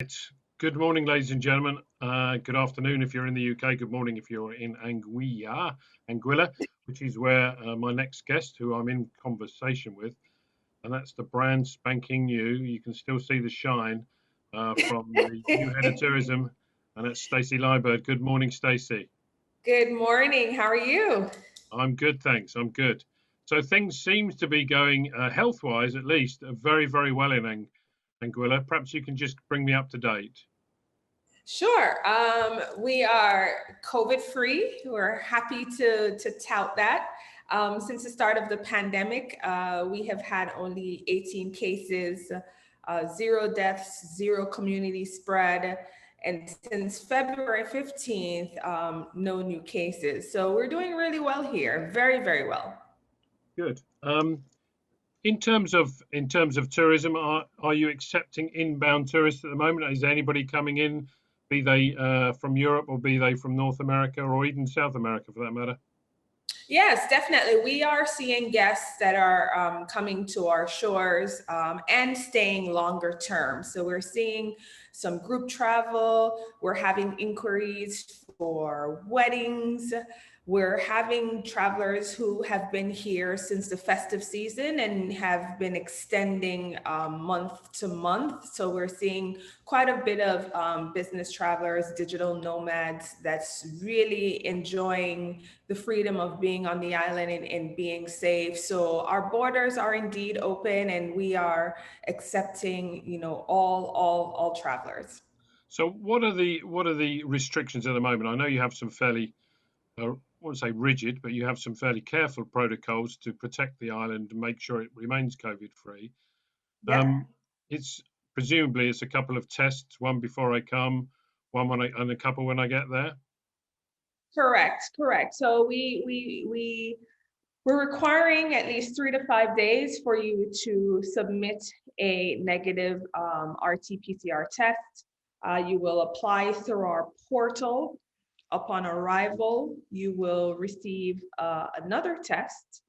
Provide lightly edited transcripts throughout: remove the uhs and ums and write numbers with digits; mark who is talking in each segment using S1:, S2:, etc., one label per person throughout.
S1: Right. Good morning, ladies and gentlemen. Good afternoon if you're in the UK. Good morning if you're in Anguilla, which is where my next guest, who I'm in conversation with, and that's the brand spanking new. You can still see the shine from the new head of tourism, and that's Stacy Liebert. Good morning, Stacy.
S2: Good morning. How are you?
S1: I'm good, thanks. I'm good. So things seem to be going health-wise, at least, very, very well in Anguilla. Perhaps you can just bring me up to date.
S2: Sure. We are COVID free. We're happy to tout that. Since the start of the pandemic, we have had only 18 cases, zero deaths, zero community spread. And since February 15th, no new cases. So we're doing really well here. Very, very well.
S1: Good. In terms of tourism, are you accepting inbound tourists at the moment? Is there anybody coming in, be they from Europe or be they from North America or even South America for that matter?
S2: Yes, definitely. We are seeing guests that are coming to our shores and staying longer term. So we're seeing some group travel. We're having inquiries for weddings. We're having travelers who have been here since the festive season and have been extending month to month. So we're seeing quite a bit of business travelers, digital nomads that's really enjoying the freedom of being on the island and being safe. So our borders are indeed open, and we are accepting, all travelers.
S1: So what are the restrictions at the moment? I know you have some fairly I won't say rigid, but you have some fairly careful protocols to protect the island and make sure it remains COVID free.
S2: Yep.
S1: It's presumably it's a couple of tests, one before I come, and a couple when I get there.
S2: Correct. So we're requiring at least 3 to 5 days for you to submit a negative RT-PCR test. You will apply through our portal. Upon arrival, you will receive another test,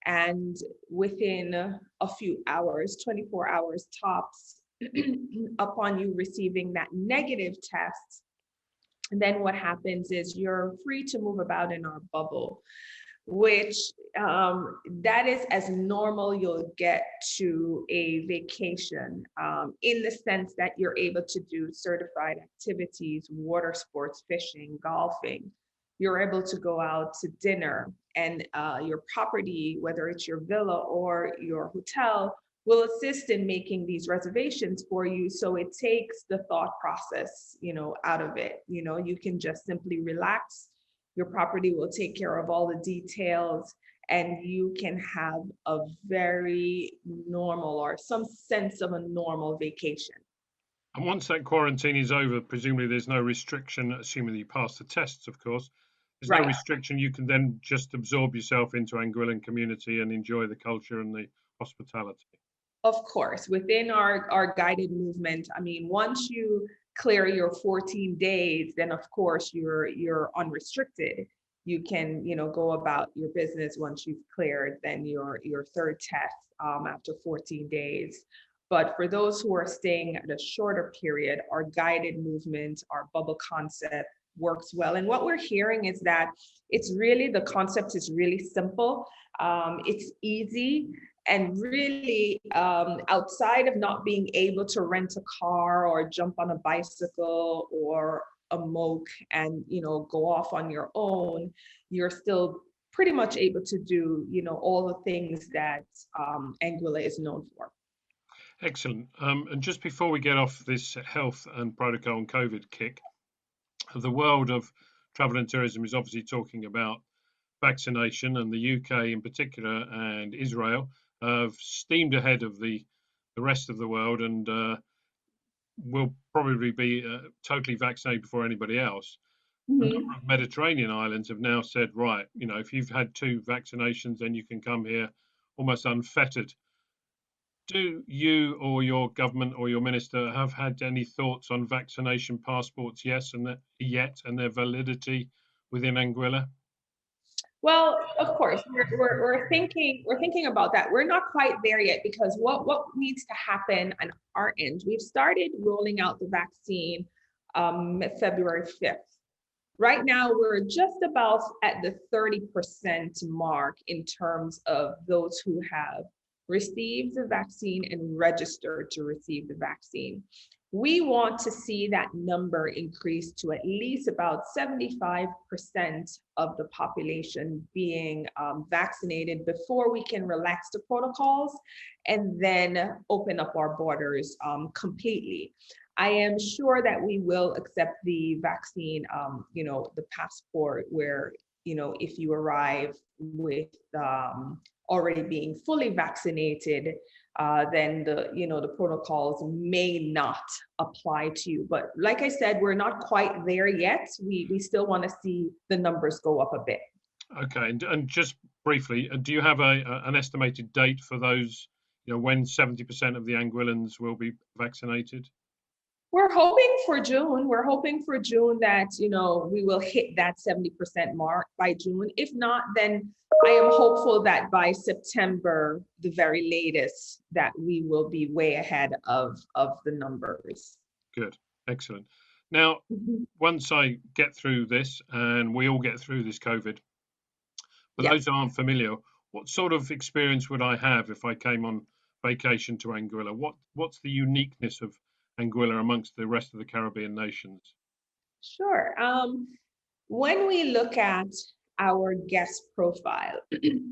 S2: and within a few hours, 24 hours tops, upon you receiving that negative test, then what happens is you're free to move about in our bubble, which that is as normal you'll get to a vacation, in the sense that you're able to do certified activities, water sports, fishing, golfing. You're able to go out to dinner, and your property, whether it's your villa or your hotel, will assist in making these reservations for you. So it takes the thought process, out of it. You can just simply relax. Your property will take care of all the details, and you can have a very normal, or some sense of a normal vacation.
S1: And once that quarantine is over, presumably there's no restriction, assuming that you pass the tests, of course. There's no
S2: Right.
S1: restriction. You can then just absorb yourself into Anguillan community and enjoy the culture and the hospitality.
S2: Of course, within our guided movement, I mean, once you clear your 14 days, then of course you're unrestricted. You can, go about your business once you've cleared then your third test after 14 days. But for those who are staying at a shorter period, our guided movement, our bubble concept works well. And what we're hearing is that the concept is really simple. It's easy. And really, outside of not being able to rent a car or jump on a bicycle or a moke and, go off on your own, you're still pretty much able to do, all the things that Anguilla is known for.
S1: Excellent. And just before we get off this health and protocol and COVID kick, the world of travel and tourism is obviously talking about vaccination, and the UK in particular and Israel have steamed ahead of the rest of the world and will probably be totally vaccinated before anybody else. A number
S2: Mhm.
S1: of Mediterranean islands have now said, right, if you've had 2 vaccinations, then you can come here almost unfettered. Do you or your government or your minister have had any thoughts on vaccination passports? Yes, and their validity within Anguilla?
S2: Well, of course, we're thinking about that. We're not quite there yet because what needs to happen on our end? We've started rolling out the vaccine February 5th. Right now, we're just about at the 30% mark in terms of those who have received the vaccine and registered to receive the vaccine. We want to see that number increase to at least about 75% of the population being vaccinated before we can relax the protocols and then open up our borders completely. I am sure that we will accept the vaccine, the passport where, if you arrive with already being fully vaccinated, then the protocols may not apply to you. But like I said, we're not quite there yet. We still want to see the numbers go up a bit.
S1: Okay, and just briefly, do you have an estimated date for those, when 70% of the Anguillans will be vaccinated?
S2: We're hoping for June. We're hoping for June that, we will hit that 70% mark by June. If not, then I am hopeful that by September, the very latest, that we will be way ahead of the numbers.
S1: Good, excellent. Now,
S2: Mhm.
S1: once I get through this, and we all get through this COVID, for
S2: Yeah.
S1: those who aren't familiar, what sort of experience would I have if I came on vacation to Anguilla? What's the uniqueness of Anguilla amongst the rest of the Caribbean nations?
S2: Sure. When we look at our guest profile,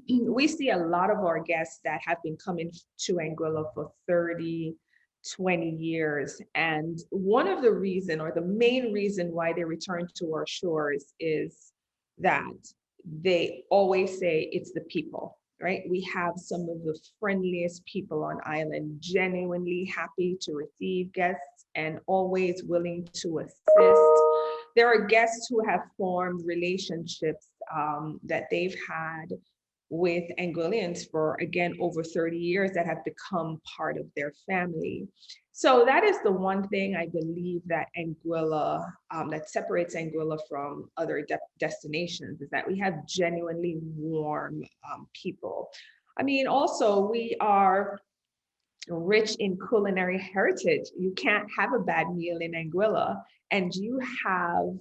S2: we see a lot of our guests that have been coming to Anguilla for 30, 20 years. And one of the reason or the main reason why they return to our shores is that they always say it's the people, right? We have some of the friendliest people on island, genuinely happy to receive guests and always willing to assist. There are guests who have formed relationships that they've had with Anguillians for, again, over 30 years that have become part of their family. So that is the one thing I believe that Anguilla, that separates Anguilla from other destinations, is that we have genuinely warm people. I mean, also, we are rich in culinary heritage. You can't have a bad meal in Anguilla, and you have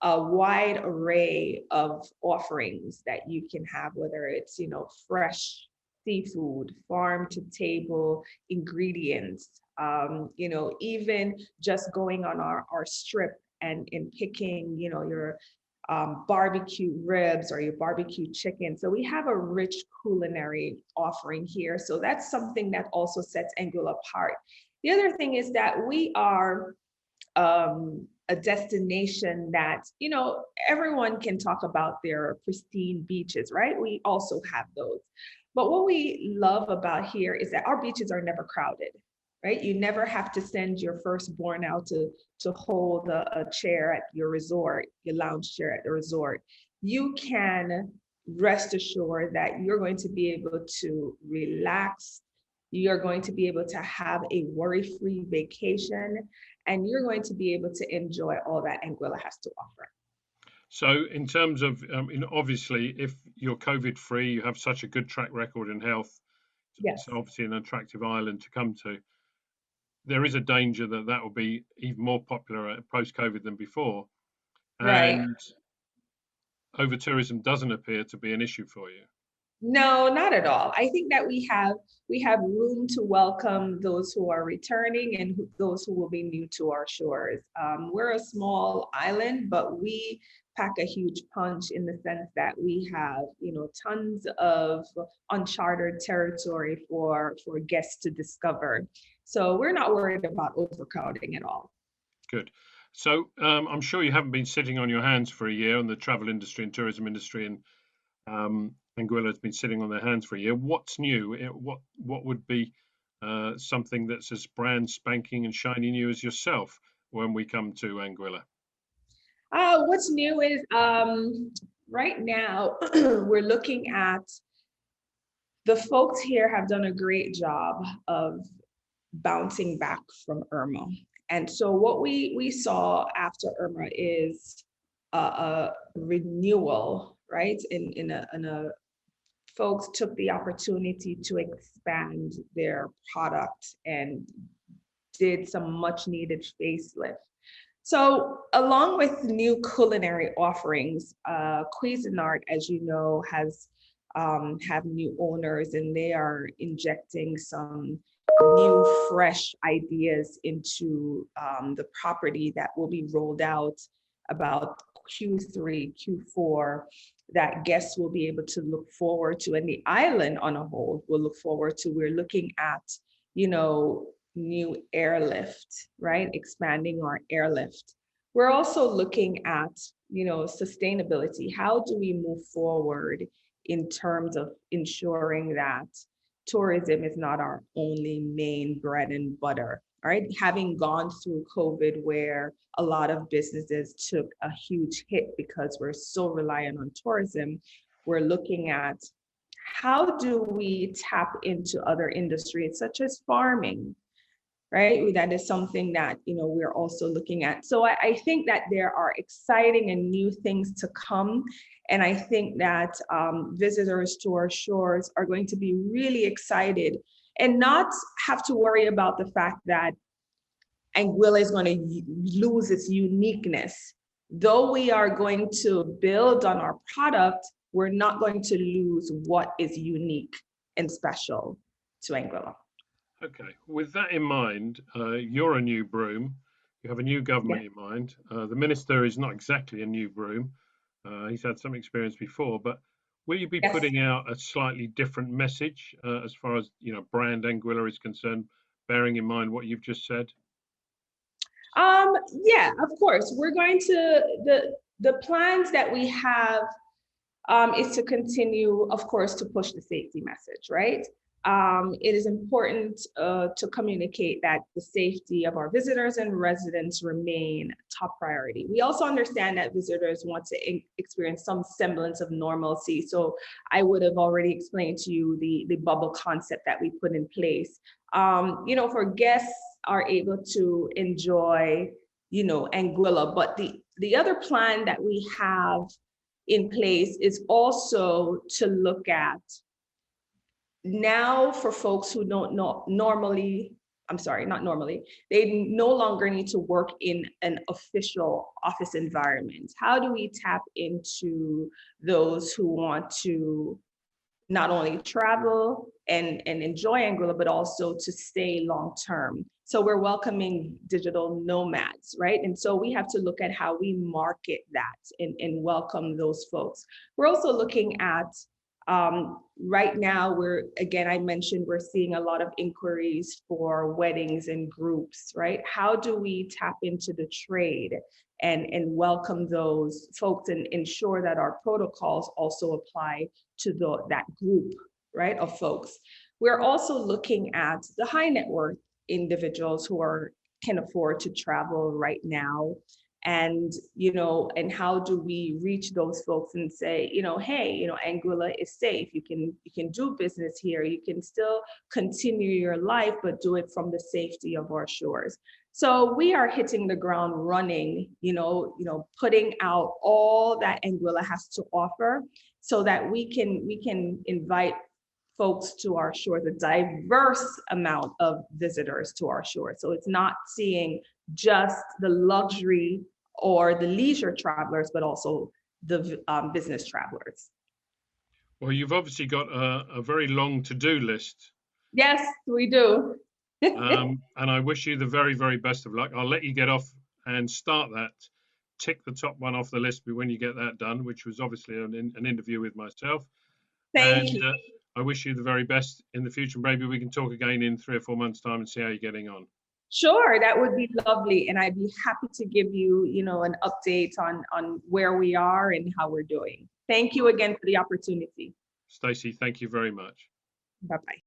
S2: a wide array of offerings that you can have, whether it's, fresh seafood, farm to table ingredients, even just going on our strip and picking, your barbecue ribs or your barbecue chicken. So we have a rich culinary offering here. So that's something that also sets Anguilla apart. The other thing is that we are a destination that, everyone can talk about their pristine beaches, right? We also have those. But what we love about here is that our beaches are never crowded, right? You never have to send your firstborn out to hold a chair at your resort, your lounge chair at the resort. You can rest assured that you're going to be able to relax. You're going to be able to have a worry-free vacation, and you're going to be able to enjoy all that Anguilla has to offer.
S1: So, in terms of, obviously, if you're COVID free, you have such a good track record in health, it's
S2: Yes,
S1: obviously an attractive island to come to. There is a danger that that will be even more popular post COVID than before,
S2: right.
S1: and over tourism doesn't appear to be an issue for you.
S2: No, not at all. I think that we have room to welcome those who are returning and those who will be new to our shores. We're a small island, but we pack a huge punch in the sense that we have, tons of uncharted territory for guests to discover. So we're not worried about overcrowding at all.
S1: Good. So, I'm sure you haven't been sitting on your hands for a year, and the travel industry and tourism industry and Anguilla has been sitting on their hands for a year. What's new? What would be something that's as brand spanking and shiny new as yourself when we come to Anguilla?
S2: What's new is right now we're looking at the folks here have done a great job of bouncing back from Irma. And so what we saw after Irma is a renewal right? In a folks took the opportunity to expand their product and did some much needed facelift. So along with new culinary offerings, Cuisinart, as you know, has have new owners, and they are injecting some new fresh ideas into the property that will be rolled out about Q3, Q4, that guests will be able to look forward to, and the island on a whole will look forward to. We're looking at, you know, new airlift, right? Expanding our airlift. We're also looking at, you know, sustainability. How do we move forward in terms of ensuring that tourism is not our only main bread and butter, right? Having gone through COVID, where a lot of businesses took a huge hit because we're so reliant on tourism, we're looking at how do we tap into other industries such as farming, right? That is something that, you know, we're also looking at. So I think that there are exciting and new things to come. And I think that visitors to our shores are going to be really excited and not have to worry about the fact that Anguilla is going to lose its uniqueness. Though we are going to build on our product, we're not going to lose what is unique and special to Anguilla.
S1: Okay, with that in mind, you're a new broom. You have a new government
S2: Yeah.
S1: in mind. The minister is not exactly a new broom. He's had some experience before, but will you be
S2: Yes.
S1: putting out a slightly different message as far as, you know, brand Anguilla is concerned, bearing in mind what you've just said?
S2: Yeah, of course. We're going to the plans that we have is to continue, of course, to push the safety message, right? It is important to communicate that the safety of our visitors and residents remain top priority. We also understand that visitors want to experience some semblance of normalcy. So I would have already explained to you the bubble concept that we put in place. You know, for guests are able to enjoy, you know, Anguilla, but the other plan that we have in place is also to look at now for folks who don't know normally, I'm sorry, not normally, they no longer need to work in an official office environment. How do we tap into those who want to not only travel and enjoy Anguilla, but also to stay long term? So we're welcoming digital nomads, right? And so we have to look at how we market that and welcome those folks. We're also looking at right now, again, I mentioned we're seeing a lot of inquiries for weddings and groups, right? How do we tap into the trade and welcome those folks and ensure that our protocols also apply to that group, right, of folks? We're also looking at the high net worth individuals who can afford to travel right now. And, you know, and how do we reach those folks and say, you know, hey, you know, Anguilla is safe. You can do business here. You can still continue your life, but do it from the safety of our shores. So we are hitting the ground running, you know, putting out all that Anguilla has to offer so that we can invite folks to our shores, a diverse amount of visitors to our shores. So it's not seeing just the luxury or the leisure travelers, but also the business travelers.
S1: Well, you've obviously got a very long to-do list.
S2: Yes, we do.
S1: And I wish you the very, very best of luck. I'll let you get off and start that. Tick the top one off the list when you get that done, which was obviously an interview with myself.
S2: Thank
S1: And
S2: you.
S1: I wish you the very best in the future. Maybe we can talk again in 3 or 4 months' time and see how you're getting on.
S2: Sure, that would be lovely. And I'd be happy to give you, you know, an update on where we are and how we're doing. Thank you again for the opportunity.
S1: Stacy, thank you very much.
S2: Bye-bye.